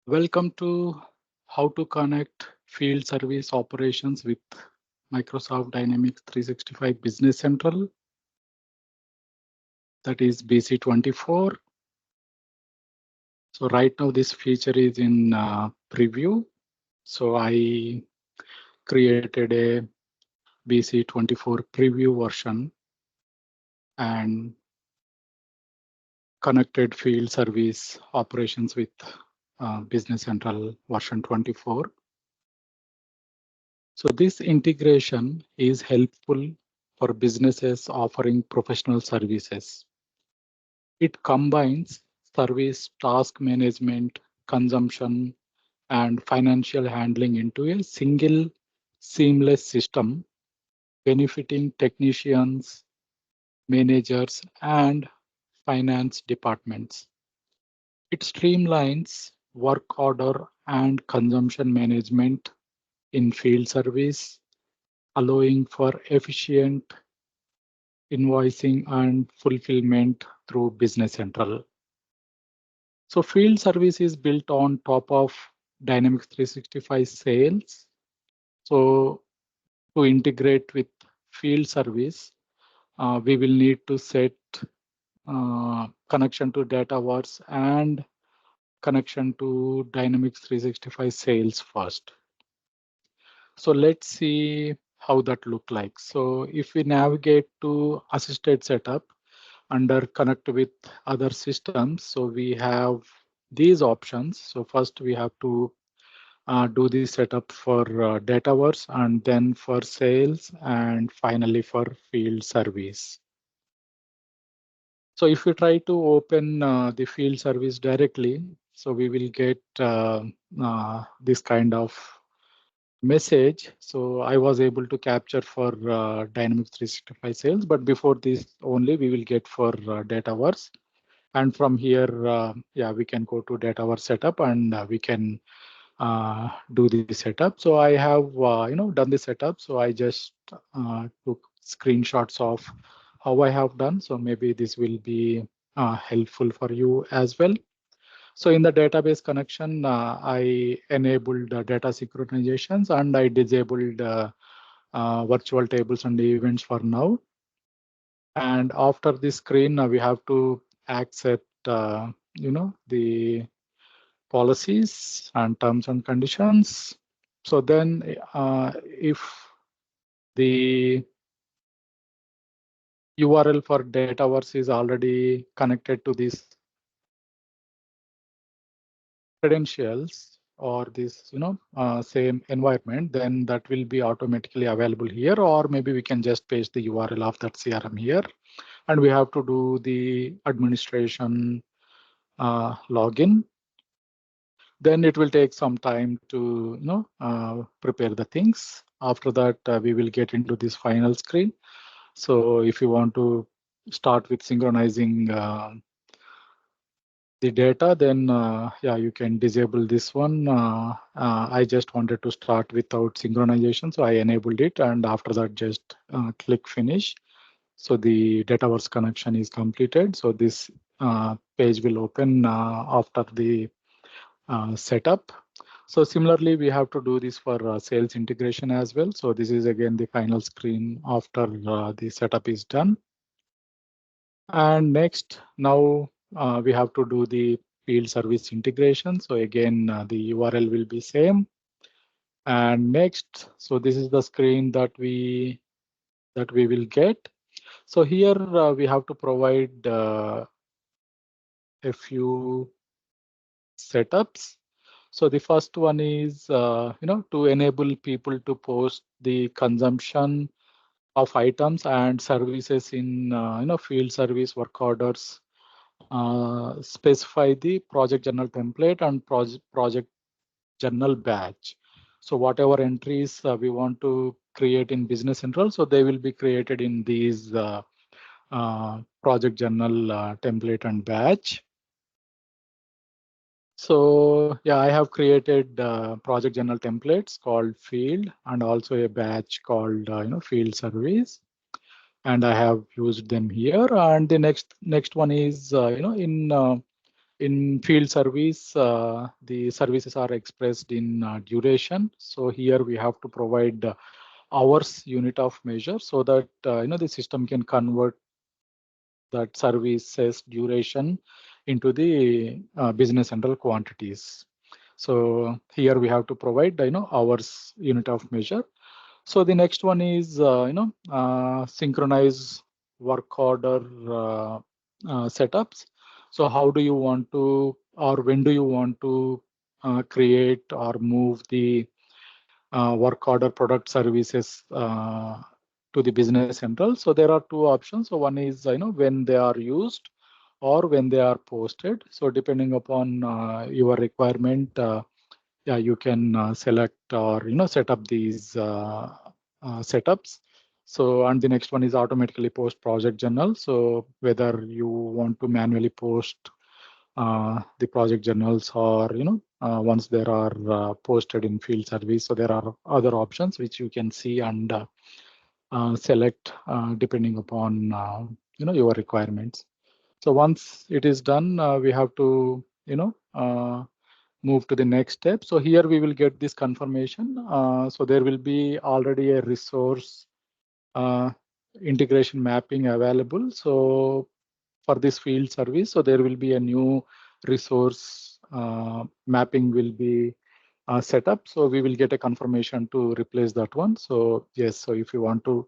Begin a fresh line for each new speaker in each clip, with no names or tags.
Welcome to how to connect field service operations with Microsoft Dynamics 365 Business Central, that is BC24. So right now this feature is in preview. So I created a BC24 preview version and connected field service operations with Business Central version 24. So this integration is helpful for businesses offering professional services. It combines service task management, consumption, and financial handling into a single seamless system, benefiting technicians, managers, and finance departments. It streamlines work order and consumption management in field service, allowing for efficient invoicing and fulfillment through Business Central. So field service is built on top of Dynamics 365 sales. So to integrate with field service, we will need to set connection to Dataverse and connection to Dynamics 365 sales first. So let's see how that look like. So if we navigate to assisted setup under connect with other systems, so we have these options. So first we have to do the setup for Dataverse and then for sales and finally for field service. So if we try to open the field service directly, so we will get this kind of message. So I was able to capture for Dynamics 365 sales, but before this only we will get for Dataverse. And from here, yeah, we can go to Dataverse setup and we can do the setup. So I have done the setup. So I just took screenshots of how I have done. So maybe this will be helpful for you as well. So in the database connection, I enabled data synchronizations and I disabled virtual tables and events for now. And after this screen, we have to accept, the policies and terms and conditions. So then if the URL for Dataverse is already connected to these credentials or this, same environment, then that will be automatically available here, or maybe we can just paste the URL of that CRM here. And we have to do the administration login. Then it will take some time to prepare the things. After that, we will get into this final screen. So if you want to start with synchronizing the data, then yeah, you can disable this one. I just wanted to start without synchronization, so I enabled it, and after that, just click finish. So the Dataverse connection is completed. So this page will open after the setup. So similarly, we have to do this for sales integration as well. So this is again the final screen after the setup is done. And next, now we have to do the field service integration. So again, the URL will be same. And next, so this is the screen that we will get. So here we have to provide a few setups. So the first one is, to enable people to post the consumption of items and services in, field service work orders. Specify the project journal template and project journal badge. So whatever entries we want to create in Business Central, so they will be created in these project journal template and badge. So yeah, I have created project journal templates called field and also a badge called field service, and I have used them here. And the next one is in In field service, the services are expressed in duration. So here we have to provide hours unit of measure so that the system can convert that services duration into the business central quantities. So here we have to provide hours unit of measure. So the next one is synchronize work order setups. So how do you want to, or when do you want to create or move the work order product services to the business central? So there are two options. So one is when they are used or when they are posted. So depending upon your requirement, yeah, you can select or set up these setups. So, and the next one is automatically post project journal. So whether you want to manually post the project journals, or once there are posted in field service, so there are other options which you can see and select depending upon your requirements. So once it is done, we have to move to the next step. So here we will get this confirmation. So there will be already a resource uh, integration mapping available. So for this field service, so there will be a new resource mapping will be set up. So we will get a confirmation to replace that one. So yes, so if you want to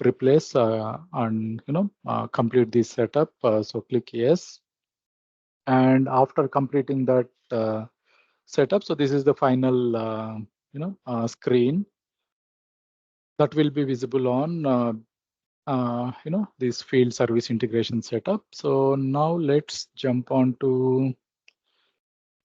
replace and complete this setup, so click yes. And after completing that setup, so this is the final screen that will be visible on this field service integration setup. So now let's jump on to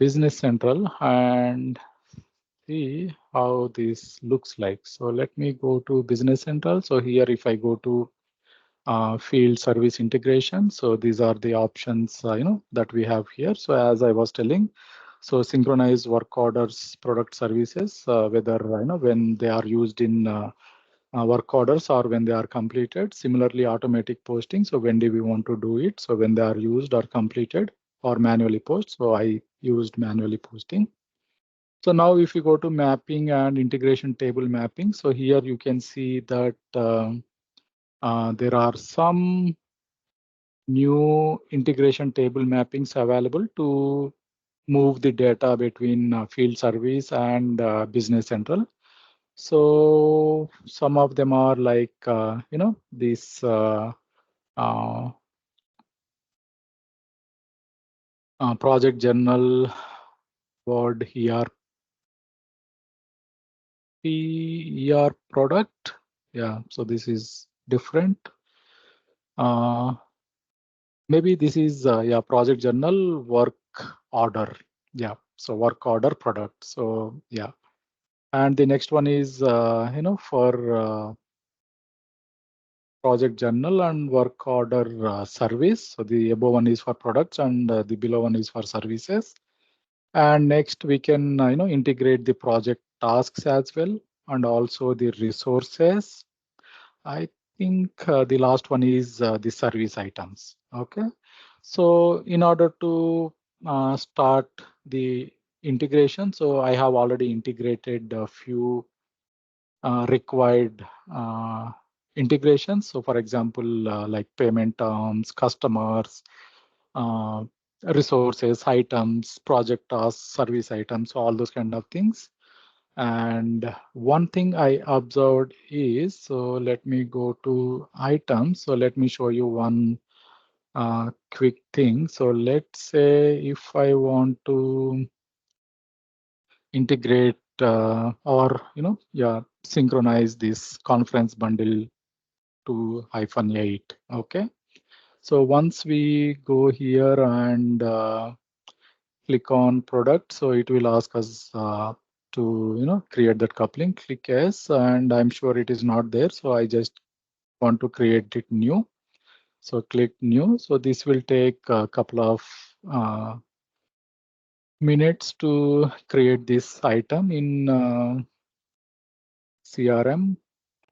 Business Central and see how this looks like. So let me go to Business Central. So here, if I go to field service integration, so these are the options that we have here. So as I was telling, so synchronize work orders, product services, whether when they are used in work orders or when they are completed. Similarly, automatic posting. So when do we want to do it? So when they are used or completed, or manually post. So I used manually posting. So now if you go to mapping and integration table mapping, so here you can see that there are some new integration table mappings available to move the data between field service and business central. So some of them are like this uh, project journal, word ER product. Yeah, so this is different. Maybe this is yeah, project journal work order. Yeah, so work order product. So yeah, and the next one is for project journal and work order service. So the above one is for products and the below one is for services. And next we can integrate the project tasks as well, and also the resources. I think the last one is the service items. Okay. So in order to start the integration, so I have already integrated a few required integrations. So for example, like payment terms, customers, uh, resources, items, project tasks, service items, all those kind of things. And one thing I observed is, so let me go to items. So let me show you one quick thing. So let's say if I want to integrate or yeah, synchronize this conference bundle to -8. Okay. So once we go here and click on product, so it will ask us to create that coupling. Click yes, and I'm sure it is not there, so I just want to create it new. So click new. So this will take a couple of minutes to create this item in CRM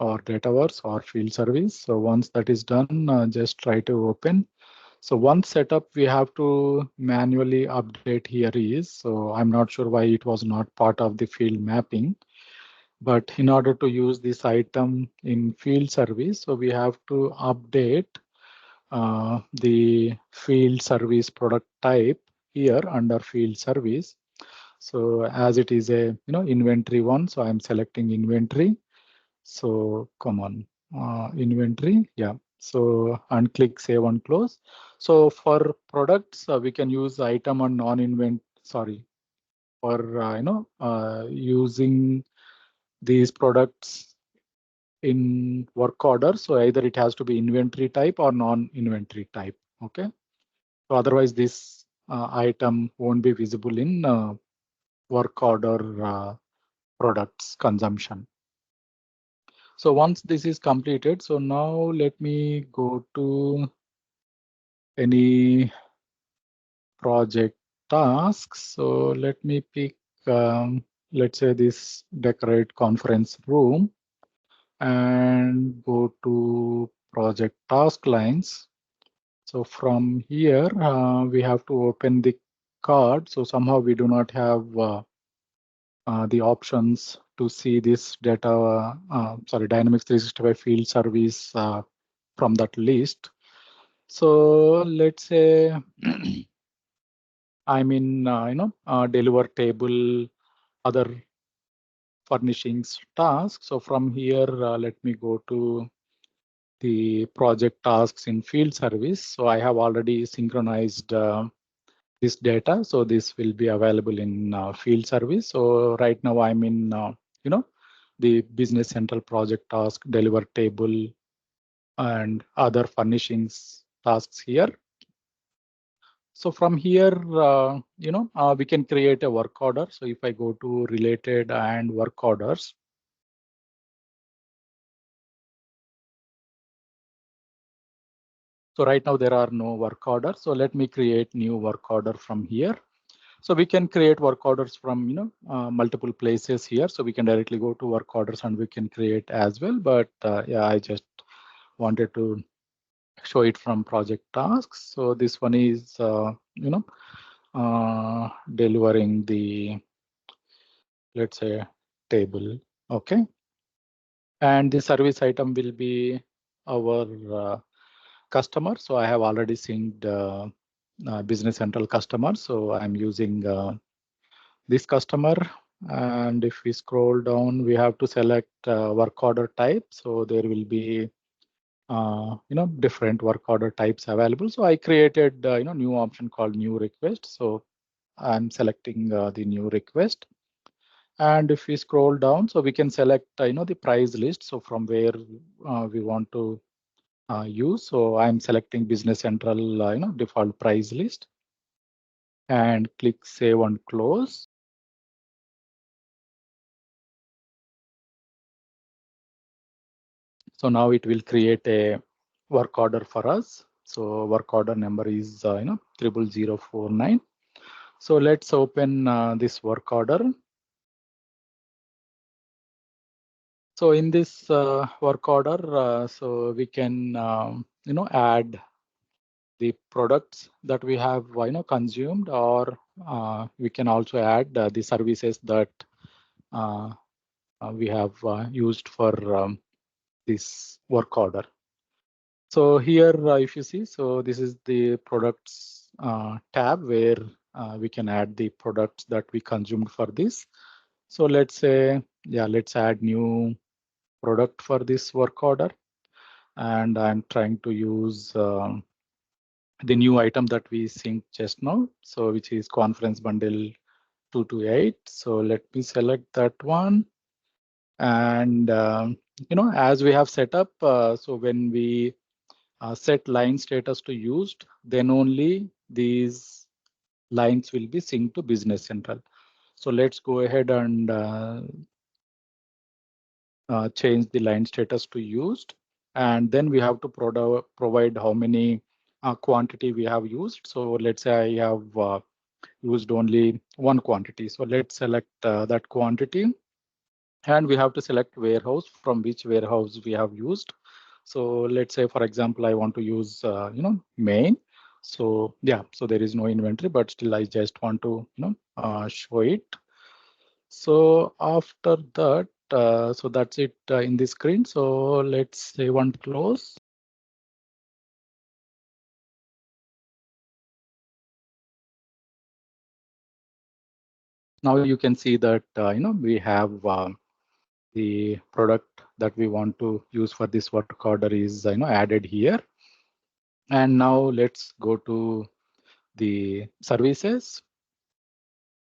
or Dataverse or field service. So once that is done, just try to open. So one setup we have to manually update here is, so I'm not sure why it was not part of the field mapping, but in order to use this item in field service, so we have to update the field service product type here under field service. So as it is a inventory one, so I'm selecting inventory. So come on, inventory, yeah. So and click save and close. So for products, we can use item and non-invent. Sorry, for using these products in work order. So either it has to be inventory type or non-inventory type. Okay. So otherwise, this item won't be visible in work order products consumption. So once this is completed, so now let me go to any project tasks. So let me pick, let's say this decorate conference room and go to project task lines. So from here, we have to open the card. So somehow we do not have the options to see this data, Dynamics 365 field service from that list. So let's say I'm in, deliver table, other furnishings task. So from here, let me go to the project tasks in field service. So I have already synchronized this data. So this will be available in field service. So right now I'm in, the Business Central project task, deliver table, and other furnishings tasks here. So from here, we can create a work order. So if I go to related and work orders, so right now there are no work orders. So let me create new work order from here. So we can create work orders from multiple places here. So we can directly go to work orders and we can create as well. But yeah, I just wanted to show it from project tasks. So this one is delivering the, let's say, table. Okay, and the service item will be our customer. So I have already synced Business Central customer. So I'm using this customer. And if we scroll down, we have to select work order type. So there will be different work order types available. So I created new option called new request. So I'm selecting the new request. And if we scroll down, so we can select the price list. So from where we want to use. So I'm selecting Business Central default price list and click save and close. So now it will create a work order for us. So work order number is 00049. So let's open this work order. So in this work order, so we can add the products that we have consumed, or we can also add the services that we have used for this work order. So here, if you see, so this is the products tab where we can add the products that we consumed for this. So let's say, yeah, let's add new product for this work order. And I'm trying to use the new item that we synced just now. So which is conference bundle 228. So let me select that one. And, as we have set up, so when we set line status to used, then only these lines will be synced to Business Central. So let's go ahead and change the line status to used. And then we have to provide how many quantity we have used. So let's say I have used only one quantity. So let's select that quantity. And we have to select warehouse, from which warehouse we have used. So let's say, for example, I want to use, main. So yeah, so there is no inventory, but still I just want to show it. So after that, so that's it in the screen. So let's save and close. Now you can see that we have the product that we want to use for this work order is added here. And now let's go to the services.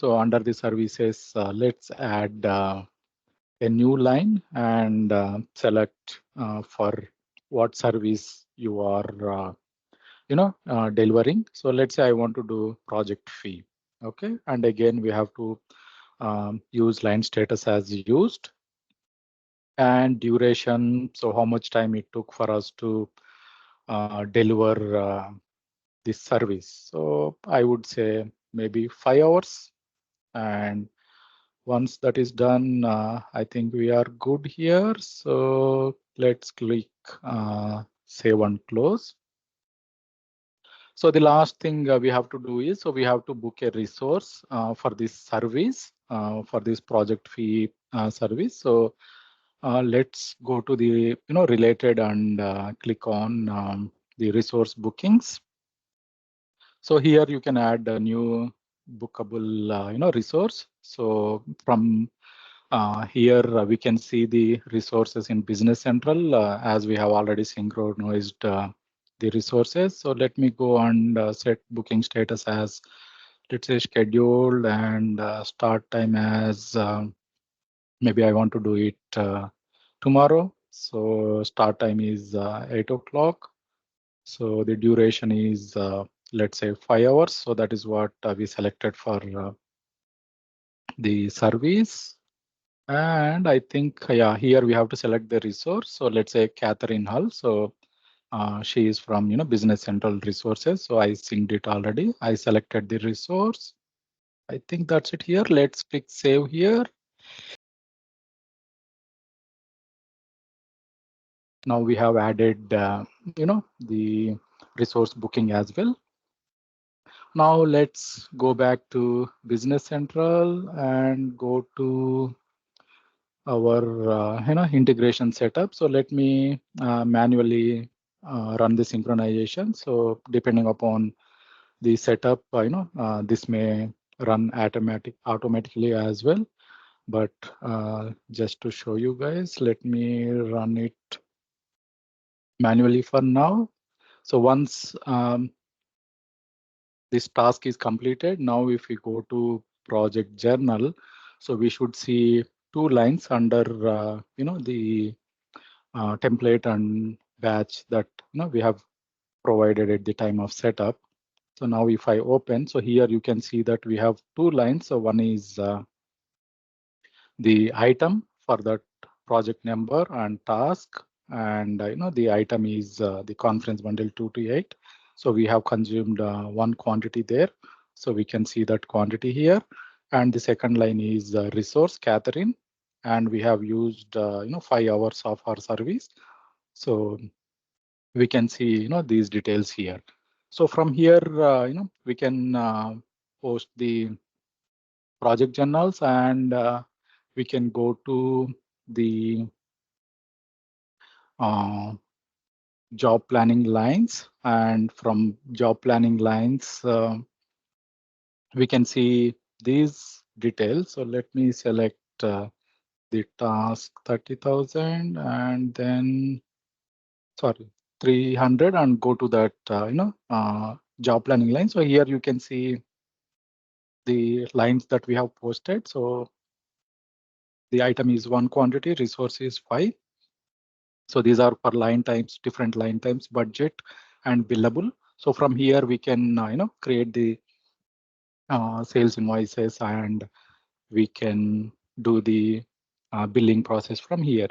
So under the services, let's add a new line and select for what service you are delivering. So let's say I want to do project fee. Okay, and again we have to use line status as used, and duration. So how much time it took for us to deliver this service. So I would say maybe 5 hours. And once that is done, I think we are good here. So let's click save and close. So the last thing we have to do is, so we have to book a resource for this service, for this project fee service. So let's go to the related and click on the resource bookings. So here you can add a new bookable resource. So from here we can see the resources in Business Central as we have already synchronized the resources. So let me go and set booking status as, let's say, scheduled, and start time as maybe I want to do it tomorrow. So start time is 8 o'clock. So the duration is, let's say, 5 hours. So that is what we selected for the service. And I think, yeah, here we have to select the resource. So let's say Catherine Hull. So she is from, Business Central resources. So I synced it already. I selected the resource. I think that's it here. Let's click save here. Now we have added, the resource booking as well. Now let's go back to Business Central and go to our integration setup. So let me manually run the synchronization. So depending upon the setup, this may run automatically as well. But just to show you guys, let me run it manually for now. So once this task is completed, now if we go to project journal, so we should see two lines under the template and batch that we have provided at the time of setup. So now if I open, so here you can see that we have two lines. So one is the item for that project number and task, and the item is the conference bundle 228. So we have consumed one quantity there, so we can see that quantity here. And the second line is resource Catherine, and we have used 5 hours of our service. So we can see these details here. So from here we can post the project journals, and we can go to the uh, job planning lines, and from job planning lines we can see these details. So let me select the task 30,000 and then, sorry, 300, and go to that job planning line. So here you can see the lines that we have posted. So the item is one quantity, resource is 5. So these are per line types, different line types, budget and billable. So from here we can create the sales invoices, and we can do the billing process from here.